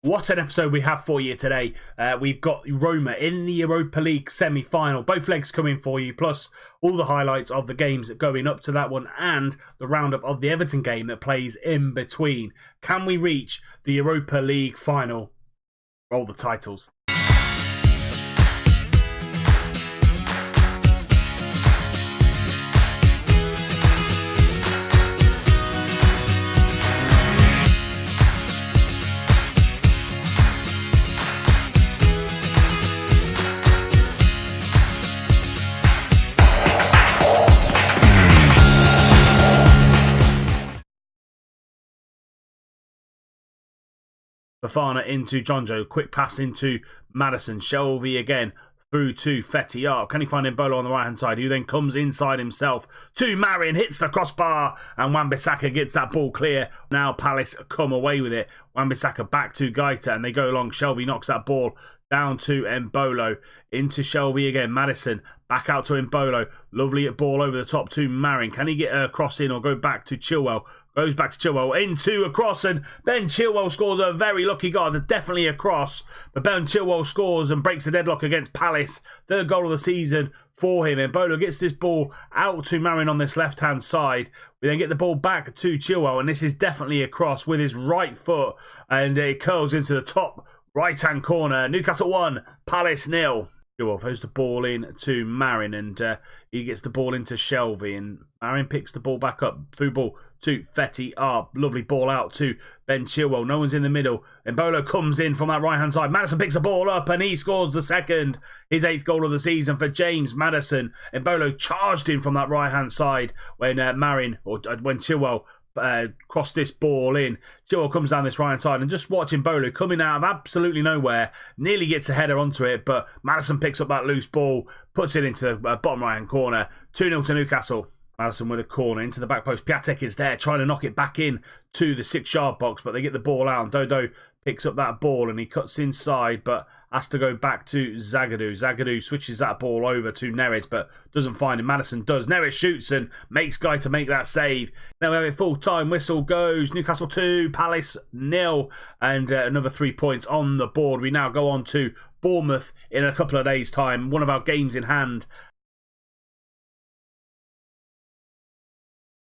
What an episode we have for you today. We've got Roma in the Europa League semi-final. Both legs coming for you, plus all the highlights of the games going up to that one and the roundup of the Everton game that plays in between. Can we reach the Europa League final? Roll the titles. Bafana into Jonjo, quick pass into Madison, Shelvey again, through to Fetty. Can he find Mbolo on the right hand side, who then comes inside himself to Marin, hits the crossbar, and Wan-Bissaka gets that ball clear. Now Palace come away with it. Wan-Bissaka back to Gaita, and they go along. Shelvey knocks that ball down to Mbolo, into Shelvey again. Madison back out to Mbolo. Lovely ball over the top to Marin. Can he get a cross in or go back to Chilwell? Goes back to Chilwell, into a cross, and Ben Chilwell scores a very lucky goal. Definitely a cross, but Ben Chilwell scores and breaks the deadlock against Palace. Third goal of the season for him. And Mbolo gets this ball out to Marin on this left-hand side. We then get the ball back to Chilwell, and this is definitely a cross with his right foot, and it curls into the top right-hand corner. Newcastle 1, Palace 0. Chilwell throws the ball in to Marin, and he gets the ball into Shelvey, and Marin picks the ball back up. Through ball to Fetty. Lovely ball out to Ben Chilwell. No one's in the middle. Mbolo comes in from that right-hand side. Madison picks the ball up, and he scores the second. His 8th goal of the season for James Madison. Mbolo charged in from that right-hand side when when Chilwell crossed this ball in. Chilwell comes down this right hand side, and just watching Mbolo coming out of absolutely nowhere, nearly gets a header onto it, but Madison picks up that loose ball, puts it into the bottom right hand corner. 2-0 to Newcastle. Madison with a corner into the back post. Piatek is there trying to knock it back in to the 6-yard box, but they get the ball out, and Dodo picks up that ball and he cuts inside, but has to go back to Zagadou. Zagadou switches that ball over to Neres, but doesn't find him. Madison does. Neres shoots and makes Guy to make that save. Now we have a full-time whistle goes. Newcastle 2, Palace 0, and another 3 points on the board. We now go on to Bournemouth in a couple of days' time. One of our games in hand.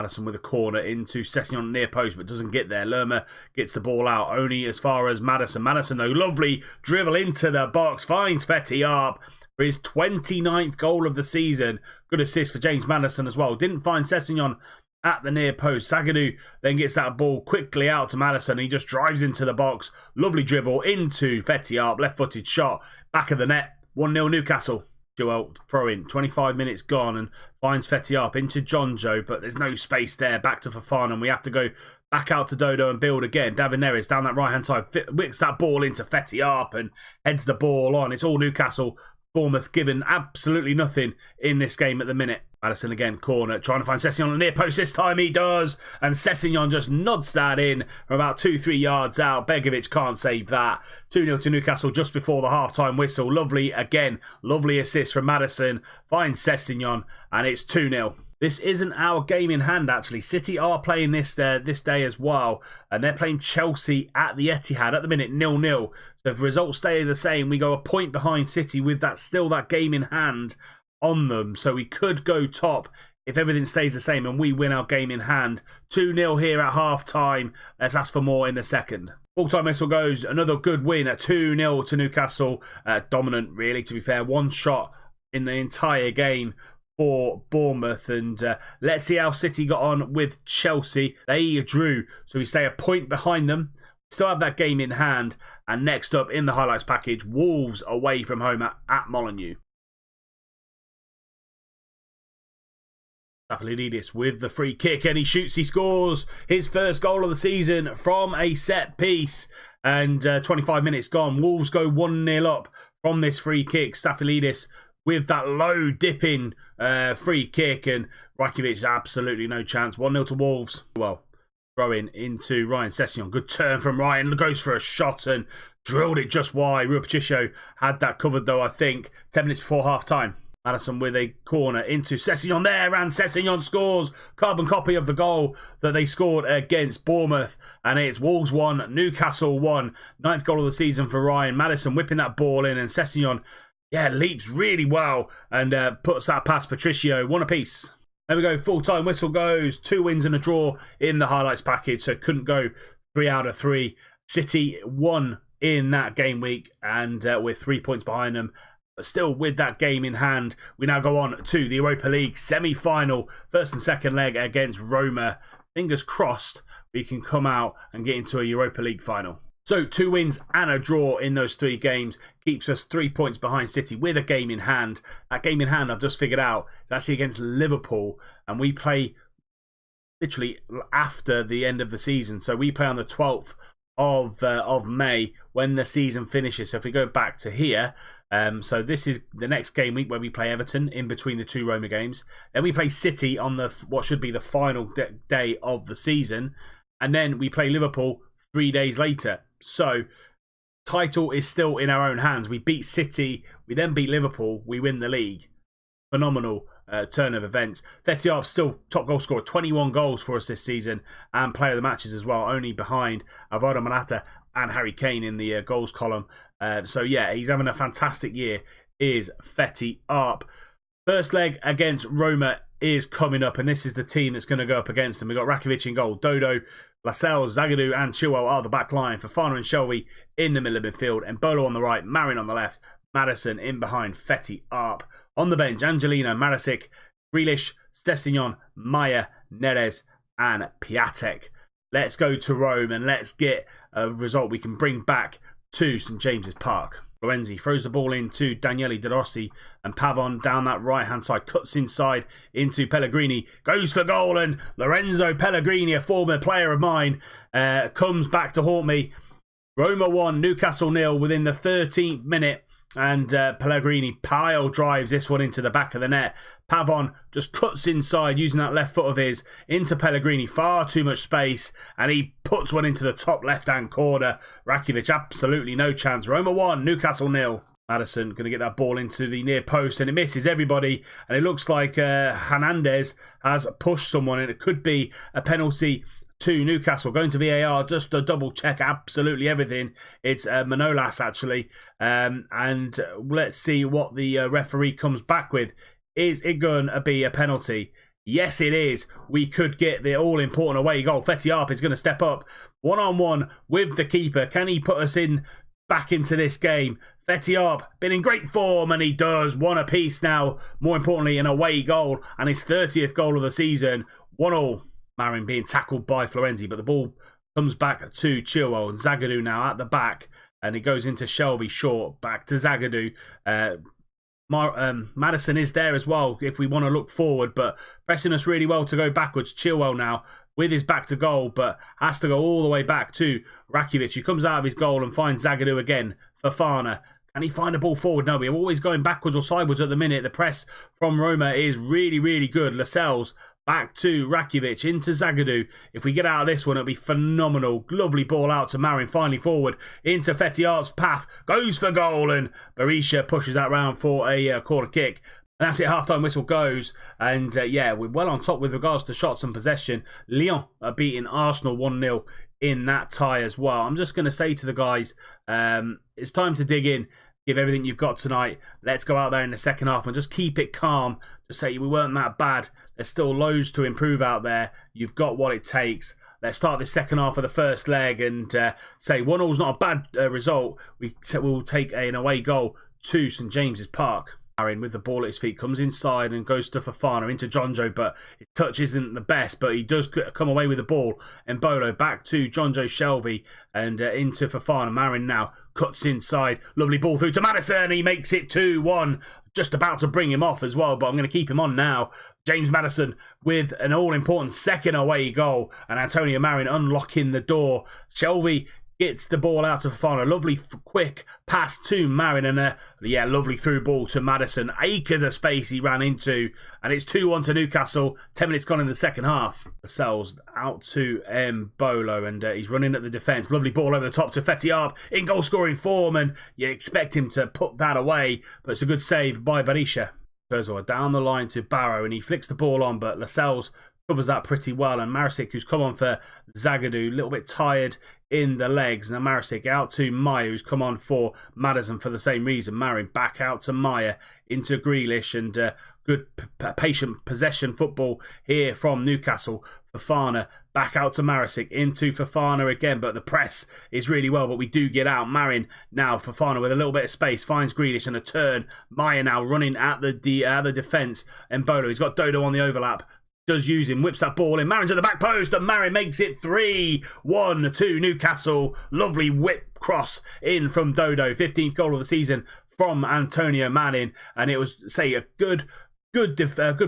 Madison with a corner into Sessegnon near post, but doesn't get there. Lerma gets the ball out only as far as Madison. Madison, though, lovely dribble into the box, finds Fetty up for his 29th goal of the season. Good assist for James Madison as well. Didn't find Sessegnon at the near post. Zagadou then gets that ball quickly out to Madison. He just drives into the box. Lovely dribble into Fetty up, left-footed shot, back of the net. 1-0 Newcastle. Joel throw in, 25 minutes gone, and finds Fetty up into Jonjo, but there's no space there. Back to Fafana, and we have to go back out to Dodo and build again. David Neres down that right hand side, whips that ball into Fetty up and heads the ball on. It's all Newcastle. Bournemouth given absolutely nothing in this game at the minute. Madison again, corner, trying to find Sessegnon on the near post. This time he does, and Sessegnon just nods that in from about 2-3 yards out. Begovic can't save that. 2-0 to Newcastle just before the half-time whistle. Lovely again, lovely assist from Madison. Finds Sessegnon, and it's 2-0. This isn't our game in hand, actually. City are playing this day as well, and they're playing Chelsea at the Etihad at the minute, 0-0. So if results stay the same, we go a point behind City with that game in hand on them. So we could go top if everything stays the same and we win our game in hand. 2-0 here at half-time. Let's ask for more in a second. Full-time whistle goes. Another good win at 2-0 to Newcastle. Dominant, really, to be fair. One shot in the entire game for Bournemouth, and let's see how City got on with Chelsea. They drew, so we stay a point behind them. Still have that game in hand, and next up in the highlights package, Wolves away from home at Molineux. Staphylides with the free kick, and he shoots, he scores his first goal of the season from a set piece, and 25 minutes gone. Wolves go 1-0 up from this free kick. Staphylides with that low dipping free kick, and Rakitic absolutely no chance. 1-0 to Wolves. Well, throwing into Ryan Sessegnon. Good turn from Ryan. Goes for a shot and drilled it just wide. Rui Patricio had that covered, though, I think. 10 minutes before half time. Maddison with a corner into Sessegnon there, and Sessegnon scores. Carbon copy of the goal that they scored against Bournemouth. And it's Wolves 1, Newcastle 1. 9th goal of the season for Ryan. Maddison whipping that ball in, and Sessegnon, leaps really well and puts that past Patricio. 1 apiece. There we go, full-time whistle goes. 2 wins and a draw in the highlights package, so couldn't go 3 out of 3. City won in that game week, and we're 3 points behind them. But still, with that game in hand, we now go on to the Europa League semi-final, first and second leg against Roma. Fingers crossed we can come out and get into a Europa League final. So 2 wins and a draw in those 3 games keeps us 3 points behind City with a game in hand. That game in hand, I've just figured out, is actually against Liverpool, and we play literally after the end of the season. So we play on the 12th of May when the season finishes. So if we go back to here, so this is the next game week where we play Everton in between the 2 Roma games. Then we play City on the what should be the final day of the season, and then we play Liverpool 3 days later. So title is still in our own hands. We beat City, we then beat Liverpool, we win the league. Phenomenal turn of events. Fetiar's still top goal scorer, 21 goals for us this season, and player of the matches as well, only behind Alvaro Morata and Harry Kane in the goals column. So yeah, he's having a fantastic year, is Fetiar. First leg against Roma is coming up, and this is the team that's going to go up against them. We've got Rakitic in goal, Dodo, Lascelles, Zagadou and Chilwell are the back line. Fofana and Shelby in the middle of midfield, and Embolo on the right, Marin on the left, Maddison in behind Fetiar. On the bench, Angelino, Marasic, Grealish, Sessegnon, Maya, Neres and Piatek. Let's go to Rome and let's get a result we can bring back to St James's Park. Florenzi throws the ball into Daniele De Rossi, and Pavon down that right hand side cuts inside into Pellegrini, goes for goal, and Lorenzo Pellegrini, a former player of mine, comes back to haunt me. Roma 1, Newcastle 0 within the 13th minute, and Pellegrini pile drives this one into the back of the net. Pavon just cuts inside using that left foot of his into Pellegrini, far too much space, and he puts one into the top left hand corner. Rakitic absolutely no chance. Roma 1, Newcastle 0. Maddison going to get that ball into the near post, and it misses everybody, and it looks like Hernandez has pushed someone, and it could be a penalty to Newcastle. Going to VAR just to double check absolutely everything. It's Manolas actually, and let's see what the referee comes back with. Is it going to be a penalty? Yes, it is. We could get the all-important away goal. Fetiar is going to step up one-on-one with the keeper. Can he put us back into this game? Fetiar been in great form, and he does. 1 apiece now. More importantly, an away goal, and his 30th goal of the season. 1-1. Marin being tackled by Florenzi, but the ball comes back to Chilwell, and Zagadou now at the back, and it goes into Shelby short, back to Zagadou. Maddison is there as well if we want to look forward, but pressing us really well to go backwards. Chilwell now with his back to goal, but has to go all the way back to Rakitic, who comes out of his goal and finds Zagadou again. Fofana, can he find a ball forward? No, we're always going backwards or sideways at the minute. The press from Roma is really, really good. Lascelles back to Rakitic, into Zagadou. If we get out of this one, it'll be phenomenal. Lovely ball out to Marin, finally forward into Fetiar's path. Goes for goal, and Berisha pushes that round for a corner kick. And that's it, half-time whistle goes. And yeah, we're well on top with regards to shots and possession. Lyon are beating Arsenal 1-0 in that tie as well. I'm just going to say to the guys, it's time to dig in. Give everything you've got tonight. Let's go out there in the second half and just keep it calm. Just say we weren't that bad. There's still loads to improve out there. You've got what it takes. Let's start the second half of the first leg and say 1-0 is not a bad result. We'll take an away goal to St James's Park. Marin with the ball at his feet comes inside and goes to Fofana into Jonjo, but his touch isn't the best, but he does come away with the ball. Embolo back to Jonjo Shelby and into Fofana. Marin now cuts inside, lovely ball through to Maddison. He makes it 2-1. Just about to bring him off as well, but I'm going to keep him on now. James Maddison with an all-important second away goal, and Antonio Marin unlocking the door. Shelby gets the ball out to Fofana. Lovely quick pass to Marin, and lovely through ball to Maddison. Acres of space he ran into, and it's 2-1 to Newcastle. 10 minutes gone in the second half. Lascelles out to Embolo, and he's running at the defence. Lovely ball over the top to Fetiar in goal scoring form, and you expect him to put that away, but it's a good save by Berisha. Kurzawa down the line to Barrow, and he flicks the ball on, but Lascelles covers that pretty well. And Marisic, who's come on for Zagadou, a little bit tired in the legs. Now Marisic out to Meyer, who's come on for Maddison for the same reason. Marin back out to Meyer, into Grealish, and good patient possession football here from Newcastle. Fofana back out to Marisic, into Fofana again, but the press is really well, but we do get out. Marin now, Fofana with a little bit of space, finds Grealish and a turn. Meyer now running at the defence. Embolo, he's got Dodo on the overlap. Does use him, whips that ball in. Marin's at the back post, and Marin makes it 3-1 to Newcastle. Lovely whip cross in from Dodo. 15th goal of the season from Antonio Marin, and it was, say, a good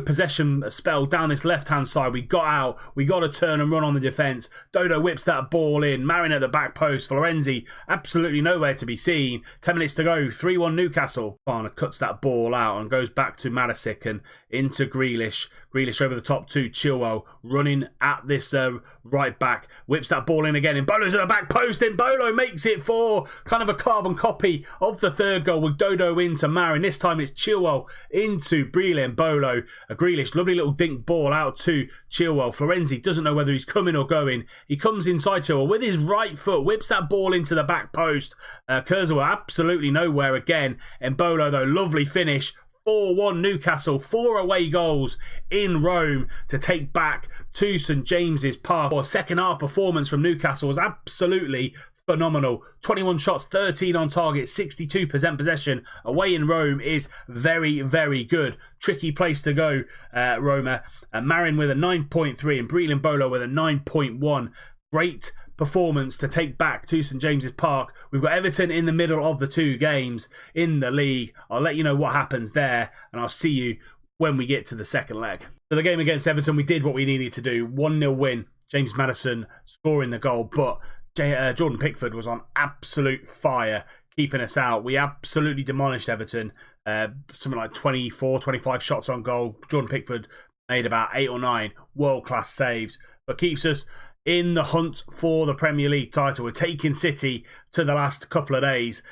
possession spell down this left-hand side. We got out. We got to turn and run on the defence. Dodo whips that ball in. Marin at the back post. Florenzi absolutely nowhere to be seen. 10 minutes to go. 3-1 Newcastle. Fofana cuts that ball out and goes back to Marisic and into Grealish. Grealish over the top to Chilwell, running at this right back. Whips that ball in again. Embolo's at the back post. Embolo makes it 4. Kind of a carbon copy of the third goal with Dodo into Marin. This time it's Chilwell into Brilliant. Embolo, a Grealish, lovely little dink ball out to Chilwell. Florenzi doesn't know whether he's coming or going. He comes inside Chilwell with his right foot, whips that ball into the back post. Kurzawa absolutely nowhere again. Embolo though, lovely finish. 4-1 Newcastle, 4 away goals in Rome to take back to St James's Park. Our second half performance from Newcastle was absolutely phenomenal. 21 shots, 13 on target, 62% possession. Away in Rome is very, very good. Tricky place to go, Roma. Marin with a 9.3 and Breland Bolo with a 9.1. Great performance to take back to St James's Park. We've got Everton in the middle of the 2 games in the league. I'll let you know what happens there, and I'll see you when we get to the second leg. So the game against Everton, we did what we needed to do. 1-0 win. James Maddison scoring the goal, but Jordan Pickford was on absolute fire, keeping us out. We absolutely demolished Everton. Something like 24, 25 shots on goal. Jordan Pickford made about 8 or 9 world-class saves, but keeps us in the hunt for the Premier League title. We're taking City to the last couple of days.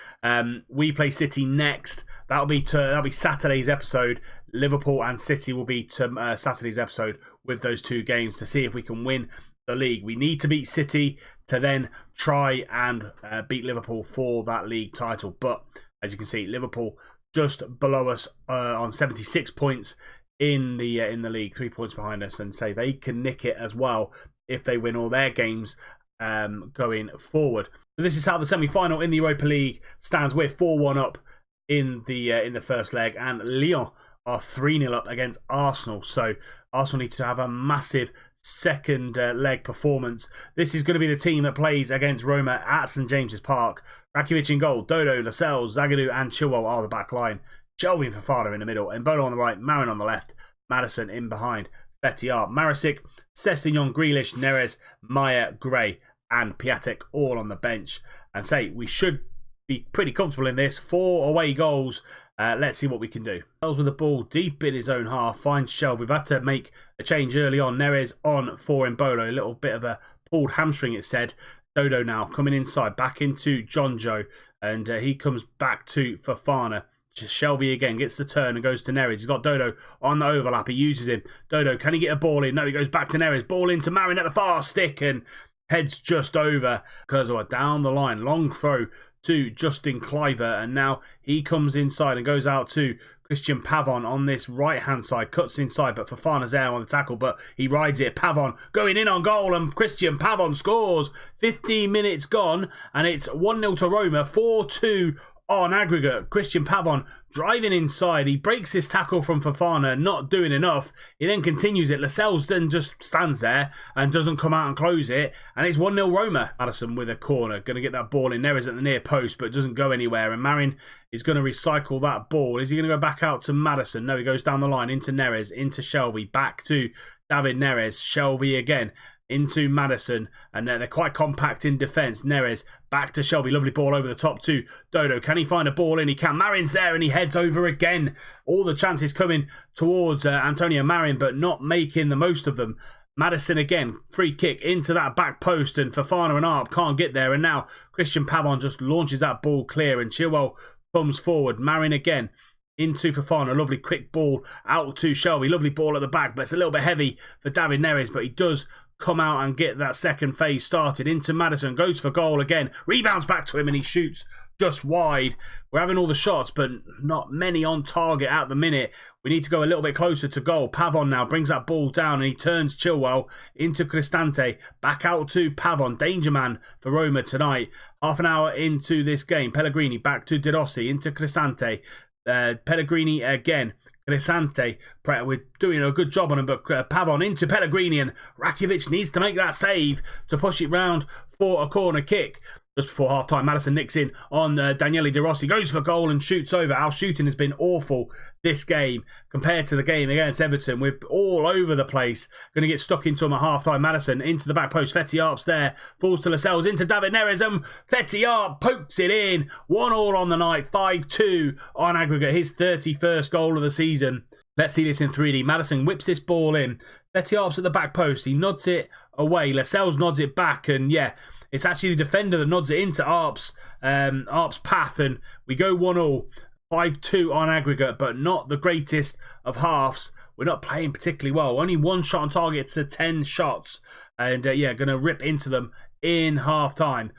We play City next. That'll be Saturday's episode. Liverpool and City will be Saturday's episode with those 2 games to see if we can win the league. We need to beat City to then try and beat Liverpool for that league title. But as you can see, Liverpool just below us on 76 points in the league, 3 points behind us, and say they can nick it as well if they win all their games going forward. So this is how the semi-final in the Europa League stands. We're 4-1 up in the first leg, and Lyon are 3-0 up against Arsenal. So Arsenal need to have a massive second leg performance. This is going to be the team that plays against Roma at St James's Park. Rakitic in goal, Dodo, Lascelles, Zagadou and Chilwell are the back line. Shelvey and Fofana in the middle, Embolo on the right, Marin on the left, Maddison in behind. Fetiar, Marisic, Sessegnon, Grealish, Neres, Meyer, Gray and Piatek all on the bench. And say we should be pretty comfortable in this. 4 away goals. Let's see what we can do. Wells with the ball deep in his own half. Finds Shelvey. We've had to make a change early on. Neres on for Embolo. A little bit of a pulled hamstring, it said. Dodo now coming inside. Back into John Joe. And he comes back to Fofana. Shelvey again gets the turn and goes to Neres. He's got Dodo on the overlap. He uses him. Dodo, can he get a ball in? No, he goes back to Neres. Ball into Marin at the far stick and heads just over. Kurzawa down the line. Long throw to Justin Cliver. And now he comes inside and goes out to Christian Pavon on this right-hand side. Cuts inside, but Fofana's there on the tackle, but he rides it. Pavon going in on goal, and Christian Pavon scores. 15 minutes gone, and it's 1-0 to Roma. 4-2 on aggregate. Christian Pavon driving inside. He breaks his tackle from Fofana, not doing enough. He then continues it. Lascelles then just stands there and doesn't come out and close it. And it's 1-0 Roma. Maddison with a corner. Going to get that ball in. Neres at the near post, but it doesn't go anywhere. And Marin is going to recycle that ball. Is he going to go back out to Maddison? No, he goes down the line into Neres, into Shelvey, back to David Neres. Shelvey again into Maddison, and they're quite compact in defence. Neres back to Shelvey, lovely ball over the top to Dodo. Can he find a ball in? He can. Marin's there and he heads over again. All the chances coming towards Antonio Marin, but not making the most of them. Maddison again, free kick into that back post, and Fofana and Arp can't get there, and now Christian Pavon just launches that ball clear, and Chilwell comes forward. Marin again into Fofana, lovely quick ball out to Shelby, lovely ball at the back, but it's a little bit heavy for David Neres, but he does come out and get that second phase started. Into Maddison, goes for goal again, rebounds back to him and he shoots just wide. We're having all the shots, but not many on target at the minute. We need to go a little bit closer to goal. Pavon now brings that ball down and he turns Chilwell into Cristante. Back out to Pavon, danger man for Roma tonight. Half an hour into this game, Pellegrini back to De Rossi, into Cristante. Pellegrini again. Cristante, we're doing a good job on him, but Pavon into Pellegrini and Rakitic needs to make that save to push it round for a corner kick. Just before half-time, Maddison nicks in on Daniele De Rossi, goes for goal and shoots over. Our shooting has been awful this game compared to the game against Everton. We're all over the place. Going to get stuck into him at half-time. Maddison into the back post. Fetty-Arp's there. Falls to Lascelles. Into David Neres. And Fetty-Arp pokes it in. 1-1 on the night. 5-2 on aggregate. His 31st goal of the season. Let's see this in 3D. Maddison whips this ball in. Fetty-Arp's at the back post. He nods it away. Lascelles nods it back. And yeah, it's actually the defender that nods it into Arp's path, and we go 1-0, 5-2 on aggregate, but not the greatest of halves. We're not playing particularly well. Only one shot on target to 10 shots, and yeah, going to rip into them in half-time.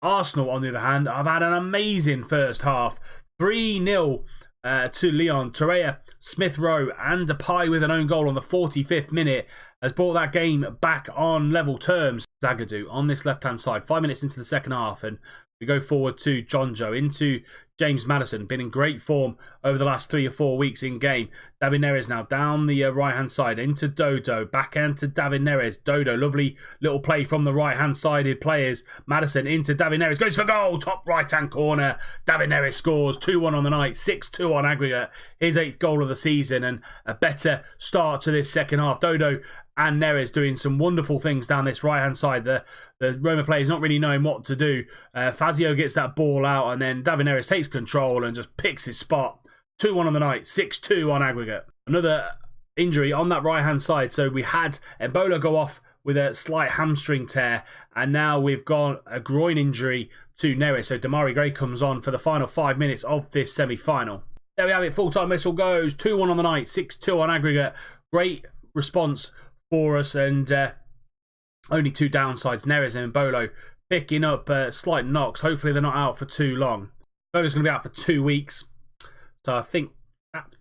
Arsenal, on the other hand, have had an amazing first half. 3-0 to Leon. Torreira, Smith Rowe and Depay with an own goal on the 45th minute has brought that game back on level terms. Zagadou on this left-hand side. 5 minutes into the second half, and we go forward to Jonjo, into James Maddison. Been in great form over the last 3 or 4 weeks in game. David Neres now down the right-hand side into Dodo. Backhand to David Neres. Dodo, lovely little play from the right-hand sided players. Maddison into David Neres. Goes for goal. Top right-hand corner. David Neres scores. 2-1 on the night. 6-2 on aggregate. His 8th goal of the season and a better start to this second half. Dodo and Neres doing some wonderful things down this right-hand side. The Roma players not really knowing what to do. Fazio gets that ball out and then David Neres takes control and just picks his spot. 2-1 on the night, 6-2 on aggregate. Another injury on that right-hand side. So we had Ebola go off with a slight hamstring tear, and now we've got a groin injury to Neres. So Damari Gray comes on for the final 5 minutes of this semi-final. There we have it, full-time whistle goes. 2-1 on the night, 6-2 on aggregate. Great response for us, and only 2 downsides. Neres and Embolo picking up slight knocks. Hopefully they're not out for too long. Embolo's going to be out for 2 weeks, so I think that's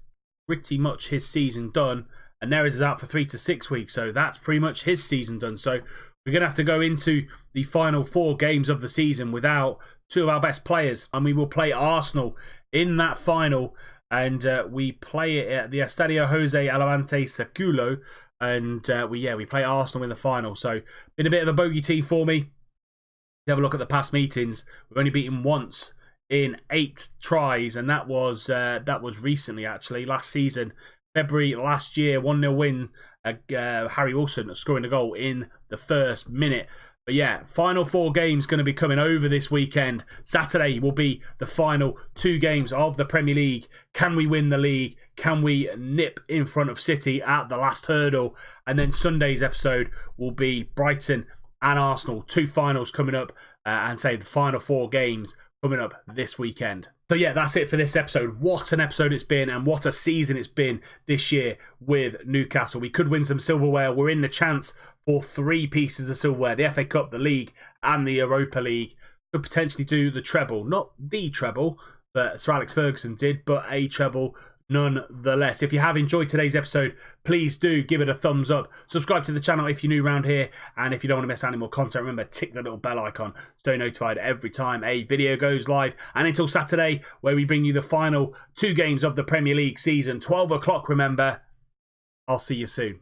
pretty much his season done. And Neres is out for 3 to 6 weeks, so that's pretty much his season done. So we're going to have to go into the final 4 games of the season without 2 of our best players, and we will play Arsenal in that final. And we play it at the Estadio Jose Alavante Seculo. And we play Arsenal in the final. So been a bit of a bogey team for me. Have a look at the past meetings. We've only beaten once in 8 tries, and that was recently, actually, last season, February last year. 1-0 win. Harry Wilson scoring a goal in the first minute. But yeah, final 4 games going to be coming over this weekend. Saturday will be the final 2 games of the Premier League. Can we win the league? Can we nip in front of City at the last hurdle? And then Sunday's episode will be Brighton and Arsenal. 2 finals coming up, and say the final 4 games coming up this weekend. So yeah, that's it for this episode. What an episode it's been, and what a season it's been this year with Newcastle. We could win some silverware. We're in the chance for 3 pieces of silverware: the FA Cup, the League, and the Europa League. Could potentially do the treble. Not the treble that Sir Alex Ferguson did, but a treble nonetheless. If you have enjoyed today's episode, please do give it a thumbs up. Subscribe to the channel if you're new around here, and if you don't want to miss any more content, remember, tick the little bell icon so you're notified every time a video goes live. And until Saturday, where we bring you the final 2 games of the Premier League season, 12 o'clock, remember, I'll see you soon.